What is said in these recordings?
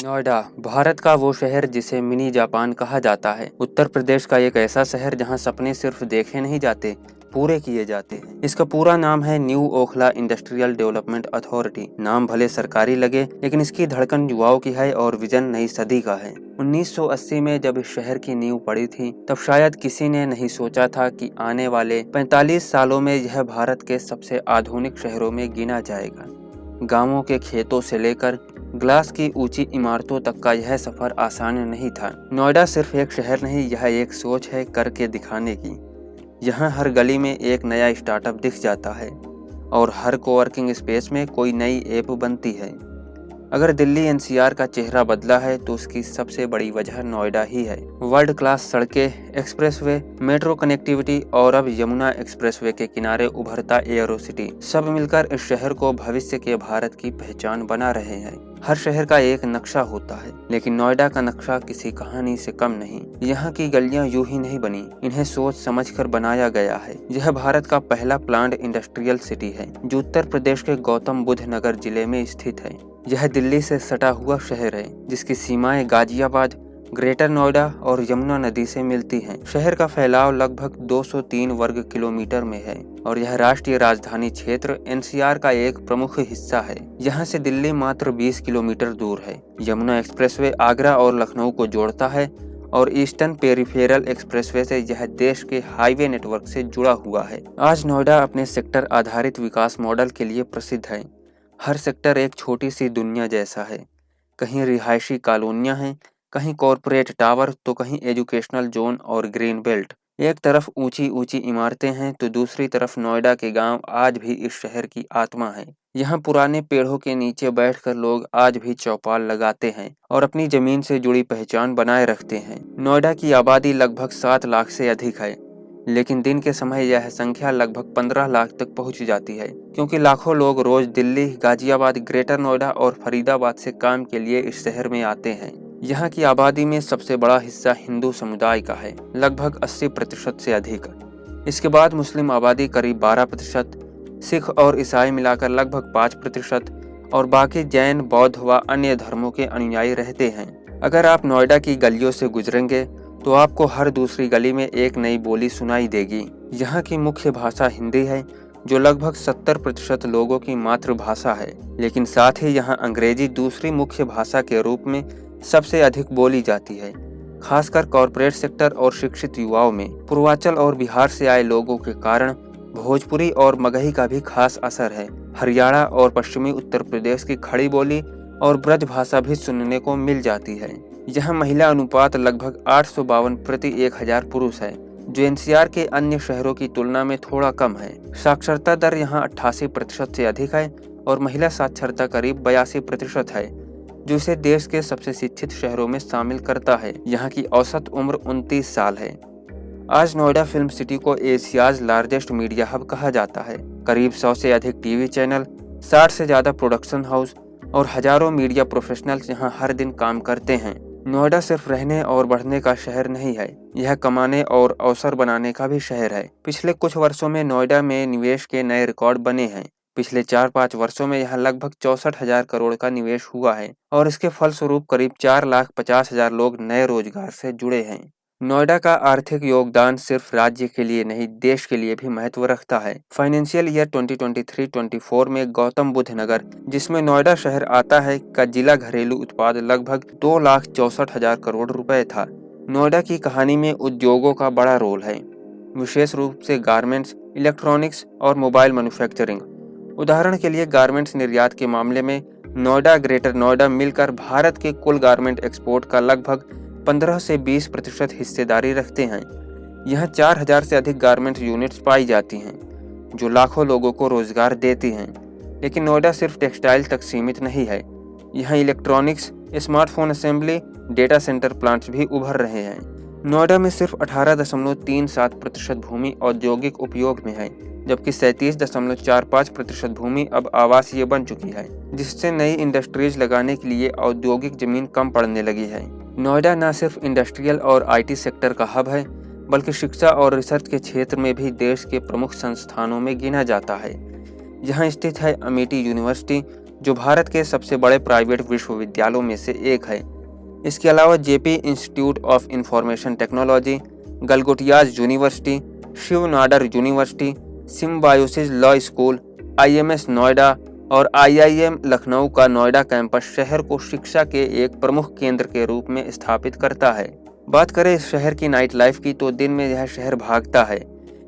नोएडा भारत का वो शहर जिसे मिनी जापान कहा जाता है। उत्तर प्रदेश का एक ऐसा शहर जहां सपने सिर्फ देखे नहीं जाते, पूरे किए जाते हैं। इसका पूरा नाम है new Okhla industrial development authority. नाम भले सरकारी लगे, लेकिन इसकी धड़कन युवाओं की है और विजन नई सदी का है। 1980 में जब इस शहर की नींव पड़ी थी, तब शायद किसी ने नहीं सोचा था कि आने वाले 45 सालों में यह भारत के सबसे आधुनिक शहरों में गिना जाएगा। गांवों के खेतों से लेकर ग्लास की ऊंची इमारतों तक का यह सफर आसान नहीं था। नोएडा सिर्फ एक शहर नहीं, यह एक सोच है करके दिखाने की। यहाँ हर गली में एक नया स्टार्टअप दिख जाता है और हर कोवर्किंग स्पेस में कोई नई ऐप बनती है। अगर दिल्ली एनसीआर का चेहरा बदला है तो उसकी सबसे बड़ी वजह नोएडा ही है। वर्ल्ड क्लास सड़कें, एक्सप्रेसवे, मेट्रो कनेक्टिविटी और अब यमुना एक्सप्रेसवे के किनारे उभरता एयरो सिटी, सब मिलकर इस शहर को भविष्य के भारत की पहचान बना रहे हैं। हर शहर का एक नक्शा होता है, लेकिन नोएडा का नक्शा किसी कहानी से कम नहीं। यहाँ की गलियाँ यूं ही नहीं बनी, इन्हें सोच समझकर बनाया गया है। यह भारत का पहला प्लान्ड इंडस्ट्रियल सिटी है, जो उत्तर प्रदेश के गौतम बुद्ध नगर जिले में स्थित है। यह दिल्ली से सटा हुआ शहर है, जिसकी सीमाएं गाजियाबाद, ग्रेटर नोएडा और यमुना नदी से मिलती हैं। शहर का फैलाव लगभग 203 वर्ग किलोमीटर में है और यह राष्ट्रीय राजधानी क्षेत्र एनसीआर का एक प्रमुख हिस्सा है। यहाँ से दिल्ली मात्र 20 किलोमीटर दूर है। यमुना एक्सप्रेसवे आगरा और लखनऊ को जोड़ता है और ईस्टर्न पेरिफेरल एक्सप्रेसवे से यह देश के हाईवे नेटवर्क से जुड़ा हुआ है। आज नोएडा अपने सेक्टर आधारित विकास मॉडल के लिए प्रसिद्ध है। हर सेक्टर एक छोटी सी दुनिया जैसा है। कहीं रिहायशी कॉलोनियां हैं, कहीं कॉरपोरेट टावर, तो कहीं एजुकेशनल जोन और ग्रीन बेल्ट। एक तरफ ऊंची ऊंची इमारतें हैं तो दूसरी तरफ नोएडा के गांव आज भी इस शहर की आत्मा है। यहाँ पुराने पेड़ों के नीचे बैठकर लोग आज भी चौपाल लगाते हैं और अपनी जमीन से जुड़ी पहचान बनाए रखते हैं। नोएडा की आबादी लगभग 7 लाख से अधिक है, लेकिन दिन के समय यह संख्या लगभग 15 लाख तक पहुंच जाती है, क्योंकि लाखों लोग रोज दिल्ली, गाजियाबाद, ग्रेटर नोएडा और फरीदाबाद से काम के लिए इस शहर में आते हैं। यहाँ की आबादी में सबसे बड़ा हिस्सा हिंदू समुदाय का है, लगभग 80% से अधिक। इसके बाद मुस्लिम आबादी करीब 12%, सिख और ईसाई मिलाकर लगभग 5% और बाकी जैन, बौद्ध व अन्य धर्मों के अनुयायी रहते हैं। अगर आप नोएडा की गलियों से गुजरेंगे तो आपको हर दूसरी गली में एक नई बोली सुनाई देगी। यहाँ की मुख्य भाषा हिंदी है, जो लगभग 70% लोगों की मातृभाषा है, लेकिन साथ ही यहाँ अंग्रेजी दूसरी मुख्य भाषा के रूप में सबसे अधिक बोली जाती है, खासकर कॉरपोरेट सेक्टर और शिक्षित युवाओं में। पूर्वांचल और बिहार से आए लोगों के कारण भोजपुरी और मगही का भी खास असर है। हरियाणा और पश्चिमी उत्तर प्रदेश की खड़ी बोली और ब्रज भाषा भी सुनने को मिल जाती है। यहाँ महिला अनुपात लगभग 852 प्रति 1000 पुरुष है, जो एनसीआर के अन्य शहरों की तुलना में थोड़ा कम है। साक्षरता दर यहाँ 88% से अधिक है और महिला साक्षरता करीब 82% है, जो इसे देश के सबसे शिक्षित शहरों में शामिल करता है। यहाँ की औसत उम्र 29 साल है। आज नोएडा फिल्म सिटी को एशियाज लार्जेस्ट मीडिया हब कहा जाता है। करीब 100 से अधिक टीवी चैनल, 60 से ज्यादा प्रोडक्शन हाउस और हजारों मीडिया प्रोफेशनल्स यहाँ हर दिन काम करते हैं। नोएडा सिर्फ रहने और बढ़ने का शहर नहीं है, यह कमाने और अवसर बनाने का भी शहर है। पिछले कुछ वर्षों में नोएडा में निवेश के नए रिकॉर्ड बने हैं। पिछले 4-5 वर्षों में यहाँ लगभग 64,000 करोड़ का निवेश हुआ है और इसके फलस्वरूप करीब 4,50,000 लोग नए रोजगार से जुड़े हैं। नोएडा का आर्थिक योगदान सिर्फ राज्य के लिए नहीं, देश के लिए भी महत्व रखता है। फाइनेंशियल ईयर 2023-24 में गौतम बुद्ध नगर, जिसमें नोएडा शहर आता है, का जिला घरेलू उत्पाद लगभग 2,64,000 करोड़ रुपए था। नोएडा की कहानी में उद्योगों का बड़ा रोल है, विशेष रूप से गारमेंट्स, इलेक्ट्रॉनिक्स और मोबाइल मैन्युफैक्चरिंग। उदाहरण के लिए गारमेंट्स निर्यात के मामले में नोएडा, ग्रेटर नोएडा मिलकर भारत के कुल गारमेंट एक्सपोर्ट का लगभग 15 से 20% हिस्सेदारी रखते हैं। यहाँ 4000 से अधिक गारमेंट यूनिट्स पाई जाती हैं, जो लाखों लोगों को रोजगार देती हैं। लेकिन नोएडा सिर्फ टेक्सटाइल तक सीमित नहीं है। यहाँ electronics, smartphone assembly, data centre plants भी उभर रहे हैं। नोएडा में सिर्फ 18.37% भूमि औद्योगिक उपयोग में है, जबकि 37.45% भूमि अब आवासीय बन चुकी है, जिससे नई इंडस्ट्रीज लगाने के लिए औद्योगिक जमीन कम पड़ने लगी है। नोएडा न सिर्फ इंडस्ट्रियल और आईटी सेक्टर का हब है, बल्कि शिक्षा और रिसर्च के क्षेत्र में भी देश के प्रमुख संस्थानों में गिना जाता है। यहाँ स्थित है अमेठी यूनिवर्सिटी, जो भारत के सबसे बड़े प्राइवेट विश्वविद्यालयों में से एक है। इसके अलावा JP Institute of Information Technology, Galgotias University, Shiv Nadar University, Symbiosis Law School, IMS Noida और आईआईएम लखनऊ का नोएडा कैंपस शहर को शिक्षा के एक प्रमुख केंद्र के रूप में स्थापित करता है। बात करें इस शहर की नाइट लाइफ की तो दिन में यह शहर भागता है,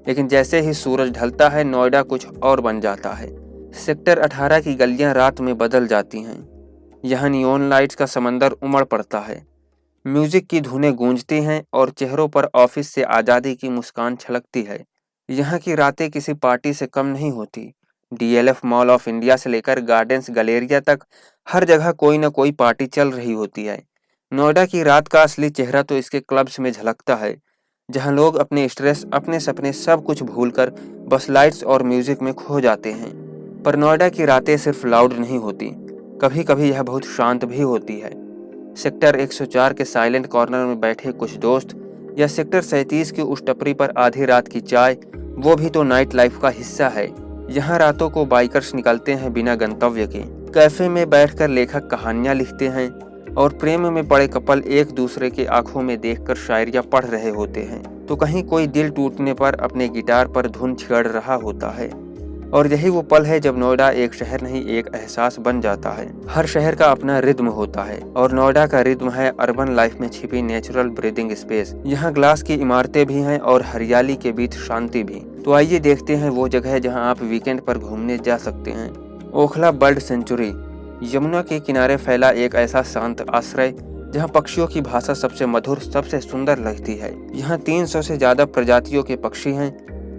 लेकिन जैसे ही सूरज ढलता है नोएडा कुछ और बन जाता है। सेक्टर 18 की गलियां रात में बदल जाती हैं। यहाँ नियॉन लाइट्स का समंदर उमड़ पड़ता है, म्यूजिक की धुनें गूंजती हैं और चेहरों पर ऑफिस से आज़ादी की मुस्कान छलकती है। यहाँ की रातें किसी पार्टी से कम नहीं होती। डीएलएफ मॉल ऑफ इंडिया से लेकर गार्डन्स गैलेरिया तक हर जगह कोई न कोई पार्टी चल रही होती है। नोएडा की रात का असली चेहरा तो इसके क्लब्स में झलकता है, जहाँ लोग अपने स्ट्रेस, अपने सपने सब कुछ भूलकर बस लाइट्स और म्यूजिक में खो जाते हैं। पर नोएडा की रातें सिर्फ लाउड नहीं होती, कभी कभी यह बहुत शांत भी होती है। सेक्टर 104 के साइलेंट कॉर्नर में बैठे कुछ दोस्त या सेक्टर 37 की उस टपरी पर आधी रात की चाय, वो भी तो नाइट लाइफ का हिस्सा है। यहाँ रातों को बाइकर्स निकलते हैं बिना गंतव्य के। कैफे में बैठकर लेखक कहानियां लिखते हैं और प्रेम में पड़े कपल एक दूसरे के आंखों में देखकर शायरियां पढ़ रहे होते हैं, तो कहीं कोई दिल टूटने पर अपने गिटार पर धुन छेड़ रहा होता है। और यही वो पल है जब नोएडा एक शहर नहीं एक एहसास बन जाता है। हर शहर का अपना रिद्म होता है और नोएडा का रिद्म है अर्बन लाइफ में छिपी नेचुरल ब्रीदिंग स्पेस। यहाँ ग्लास की इमारतें भी हैं और हरियाली के बीच शांति भी। तो आइए देखते हैं वो जगह जहाँ आप वीकेंड पर घूमने जा सकते हैं। ओखला बर्ड सेंचुरी, यमुना के किनारे फैला एक ऐसा शांत आश्रय जहाँ पक्षियों की भाषा सबसे मधुर, सबसे सुंदर लगती है। यहाँ 300 से ज्यादा प्रजातियों के पक्षी हैं,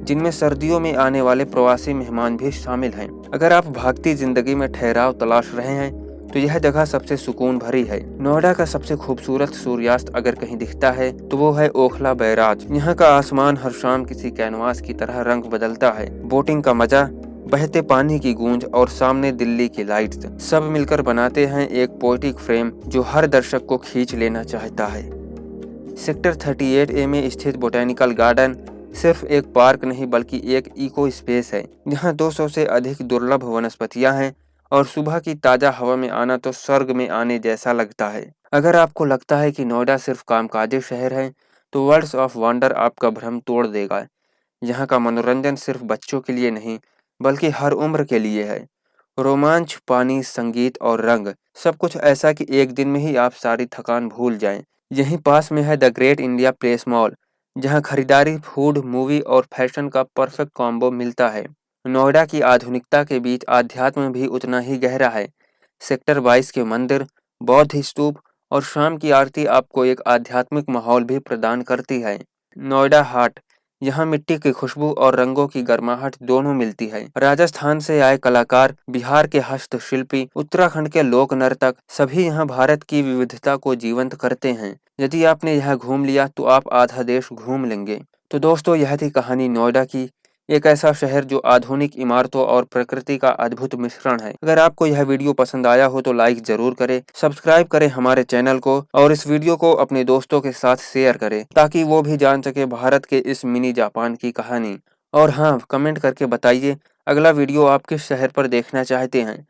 जिनमें सर्दियों में आने वाले प्रवासी मेहमान भी शामिल हैं। अगर आप भागती जिंदगी में ठहराव तलाश रहे हैं तो यह जगह सबसे सुकून भरी है। नोएडा का सबसे खूबसूरत सूर्यास्त अगर कहीं दिखता है तो वो है ओखला बैराज। यहाँ का आसमान हर शाम किसी कैनवास की तरह रंग बदलता है। बोटिंग का मजा, बहते पानी की गूंज और सामने दिल्ली की लाइट्स सब मिलकर बनाते हैं एक पोएटिक फ्रेम जो हर दर्शक को खींच लेना चाहता है। सेक्टर 38A में स्थित बोटेनिकल गार्डन सिर्फ एक पार्क नहीं बल्कि एक इको स्पेस है। यहाँ 200 से अधिक दुर्लभ वनस्पतियां हैं और सुबह की ताज़ा हवा में आना तो स्वर्ग में आने जैसा लगता है। अगर आपको लगता है कि नोएडा सिर्फ कामकाजी शहर है तो वर्ल्ड्स ऑफ वंडर आपका भ्रम तोड़ देगा। यहाँ का मनोरंजन सिर्फ बच्चों के लिए नहीं बल्कि हर उम्र के लिए है। रोमांच, पानी, संगीत और रंग, सब कुछ ऐसा कि एक दिन में ही आप सारी थकान भूल जाएं। यहीं पास में है the great India place mall, जहां खरीदारी, फूड, मूवी और फैशन का परफेक्ट कॉम्बो मिलता है। नोएडा की आधुनिकता के बीच आध्यात्म भी उतना ही गहरा है। सेक्टर 22 के मंदिर, बौद्ध स्तूप और शाम की आरती आपको एक आध्यात्मिक माहौल भी प्रदान करती है। नोएडा हाट, यहाँ मिट्टी की खुशबू और रंगों की गर्माहट दोनों मिलती है। राजस्थान से आए कलाकार, बिहार के हस्तशिल्पी, उत्तराखंड के लोक नर्तक, सभी यहाँ भारत की विविधता को जीवंत करते हैं। यदि आपने यह घूम लिया तो आप आधा देश घूम लेंगे। तो दोस्तों, यह थी कहानी नोएडा की, एक ऐसा शहर जो आधुनिक इमारतों और प्रकृति का अद्भुत मिश्रण है। अगर आपको यह वीडियो पसंद आया हो तो लाइक जरूर करें, सब्सक्राइब करें हमारे चैनल को और इस वीडियो को अपने दोस्तों के साथ शेयर करें ताकि वो भी जान सके भारत के इस मिनी जापान की कहानी। और हाँ, कमेंट करके बताइए अगला वीडियो आप किस शहर पर देखना चाहते हैं।